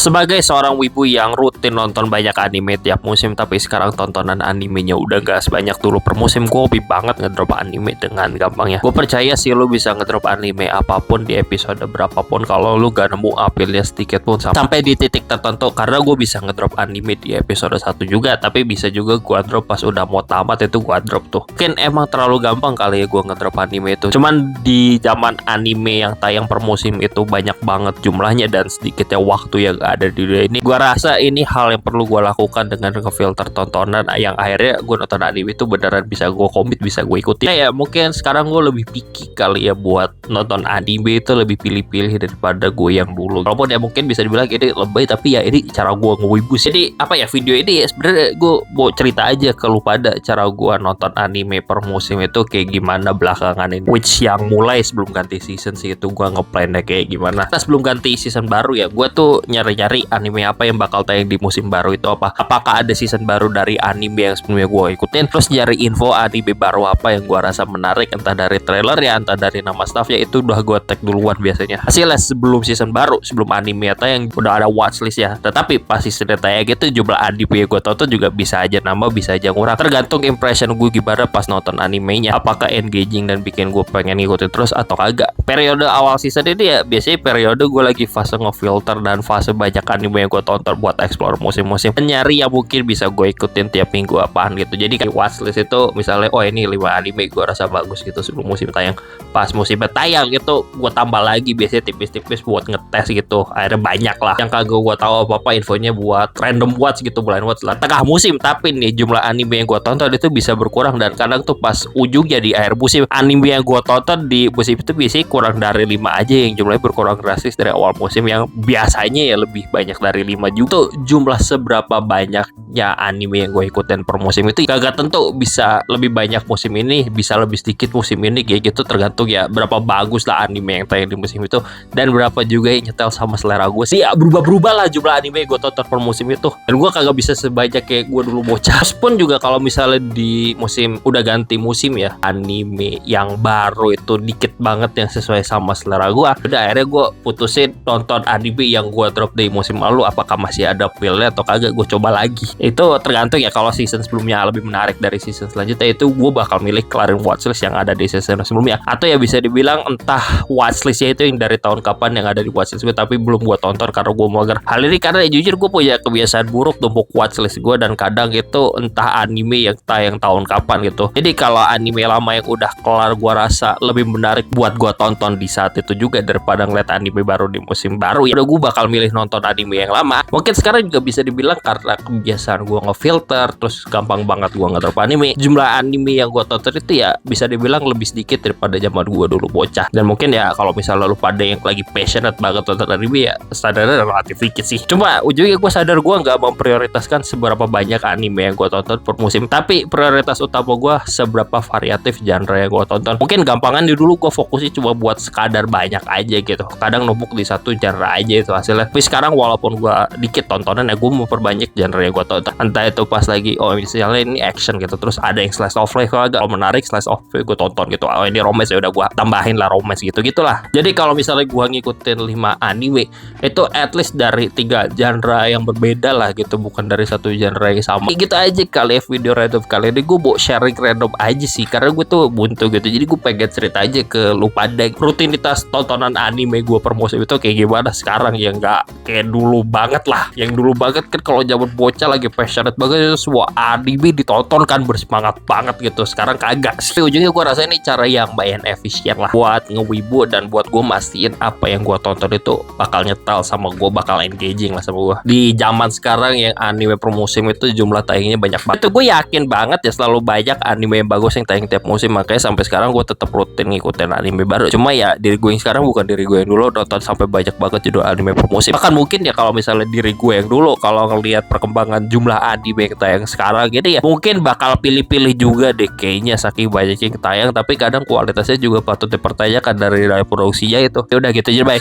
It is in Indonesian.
Sebagai seorang wibu yang rutin nonton banyak anime tiap musim, tapi sekarang tontonan animenya udah gak sebanyak dulu per musim, gue hobi banget ngedrop anime dengan gampangnya. Gue percaya sih lu bisa ngedrop anime apapun di episode berapapun kalau lu gak nemu apilnya sedikit pun sampai di titik tertentu. Karena gue bisa ngedrop anime di episode 1 juga, tapi bisa juga gue drop pas udah mau tamat, itu gue drop tuh. Mungkin emang terlalu gampang kali ya gue ngedrop anime itu. Cuman di zaman anime yang tayang per musim itu banyak banget jumlahnya dan sedikitnya waktu yang ada di dunia ini, gua rasa ini hal yang perlu gua lakukan dengan ngefilter tontonan yang akhirnya gua nonton anime itu beneran bisa gua komit, bisa gua ikuti. Ya mungkin sekarang gua lebih picky kali ya buat nonton anime itu, lebih pilih-pilih daripada gue yang dulu. Walaupun ya mungkin bisa dibilang ini lebay, tapi ya ini cara gua ngewibu. Jadi apa ya, video ini sebenarnya gua mau cerita aja ke lu pada cara gua nonton anime per musim itu kayak gimana belakangan ini. Which yang mulai sebelum ganti season sih itu gua ngeplannya kayak gimana. Nah sebelum ganti season baru ya, gua tuh nyari-nyari anime apa yang bakal tayang di musim baru itu apa. Apakah ada season baru dari anime yang sebelumnya gue ikutin, terus nyari info anime baru apa yang gue rasa menarik, entah dari trailer ya, entah dari nama staffnya, itu udah gue tag duluan biasanya. Hasilnya sebelum season baru, sebelum anime tayang udah ada watchlist ya. Tetapi pas seasonnya tayang gitu, jumlah anime yang gue tonton juga bisa aja nambah, bisa aja ngurang, tergantung impression gue gimana pas nonton animenya. Apakah engaging dan bikin gue pengen ngikutin terus atau kagak. Periode awal season ini ya biasanya periode gue lagi fase ngefilter dan fase banyak anime yang gue tonton buat explore musim-musim, nyari yang mungkin bisa gue ikutin tiap minggu apaan gitu. Jadi kayak watchlist itu misalnya, oh ini 5 anime gue rasa bagus gitu sebelum musim tayang. Pas musimnya tayang gitu gue tambah lagi, biasanya tipis-tipis buat ngetes gitu. Akhirnya banyak lah yang kagak gue tahu apa-apa infonya buat random watch gitu, blind watch lah tengah musim. Tapi nih jumlah anime yang gue tonton itu bisa berkurang, dan kadang tuh pas ujungnya di akhir musim, anime yang gue tonton di musim itu biasanya kurang dari 5 aja, yang jumlahnya berkurang drastis dari awal musim yang biasanya ya lebih banyak dari 5 juga. Tuh jumlah seberapa banyaknya anime yang gue ikutin per musim itu kagak tentu, bisa lebih banyak musim ini, bisa lebih sedikit musim ini, kayak gitu. Tergantung ya berapa bagus lah anime yang tayang di musim itu, dan berapa juga yang nyetel sama selera gue sih. Ya berubah-berubah lah jumlah anime yang gue tonton per musim itu, dan gue kagak bisa sebanyak kayak gue dulu bocah. Pun juga kalau misalnya di musim udah ganti musim ya, anime yang baru itu dikit banget yang sesuai sama selera gue, udah akhirnya gue putusin nonton anime yang gue drop di musim lalu, apakah masih ada feel-nya atau kagak, gue coba lagi. Itu tergantung ya. Kalau season sebelumnya lebih menarik dari season selanjutnya, itu gue bakal milih kelarin watchlist yang ada di season sebelumnya, atau ya bisa dibilang entah watchlistnya itu yang dari tahun kapan yang ada di watchlist gue tapi belum gue tonton karena gue mager. Hal ini karena ya jujur gue punya kebiasaan buruk tumpuk watchlist gue, dan kadang itu entah anime yang tayang tahun kapan gitu. Jadi kalau anime lama yang udah kelar gue rasa lebih menarik buat gue tonton di saat itu juga daripada ngeliat anime baru di musim baru, ya udah gue bakal milih nonton anime yang lama. Mungkin sekarang juga bisa dibilang karena kebiasaan gue ngefilter, terus gampang banget gue ngedrop anime. Jumlah anime yang gue tonton itu ya bisa dibilang lebih sedikit daripada zaman gue dulu bocah. Dan mungkin ya kalau misalnya lu pada yang lagi passionate banget tonton anime, ya standarnya relatif dikit sih. Cuma ujungnya gue sadar gue nggak memprioritaskan seberapa banyak anime yang gue tonton per musim, tapi prioritas utama gue seberapa variatif genre yang gue tonton. Mungkin gampangan di dulu gue fokusnya cuma buat sekadar banyak aja gitu, kadang numpuk di satu genre aja itu hasilnya. Tapi sekarang walaupun gue dikit tontonan, ya gue mau perbanyak genre yang gue tonton. Entah itu pas lagi oh misalnya ini action gitu, terus ada yang slice of life, kalau agak menarik slice of life gue tonton gitu. Oh ini romance, ya udah gue tambahin lah romance gitu gitulah. Jadi kalau misalnya gue ngikutin 5 anime itu at least dari 3 genre yang berbeda lah gitu, bukan dari satu genre yang sama. Gitu aja kali ya video random kali ini. Gue mau sharing random aja sih karena gue tuh buntu gitu, jadi gue pengen cerita aja ke lu pada rutinitas tontonan anime gue per musim itu kayak gimana sekarang, ya nggak kayak dulu banget lah. Yang dulu banget kan kalau zaman bocah lagi passionate banget itu semua anime ditonton kan, bersemangat banget gitu. Sekarang kagak sih. Ujungnya gue rasa ini cara yang lumayan efisien lah buat ngewibu dan buat gue mastiin apa yang gue tonton itu bakal nyetel sama gue, bakal engaging lah sama gue. Di zaman sekarang yang anime per musim itu jumlah tayangnya banyak banget, itu gue yakin banget ya selalu banyak anime yang bagus yang tayang tiap musim. Makanya sampai sekarang gue tetap rutin ngikutin anime baru. Cuma ya diri gue yang sekarang bukan diri gue yang dulu nonton sampai banyak banget judul anime per musim. Bahkan mungkin ya kalau misalnya diri gue yang dulu kalau ngelihat perkembangan jumlah anime yang tayang sekarang gitu ya, mungkin bakal pilih-pilih juga deh kayaknya saking banyak yang tayang. Tapi kadang kualitasnya juga patut dipertanyakan dari produksinya itu. Ya udah gitu aja, bye.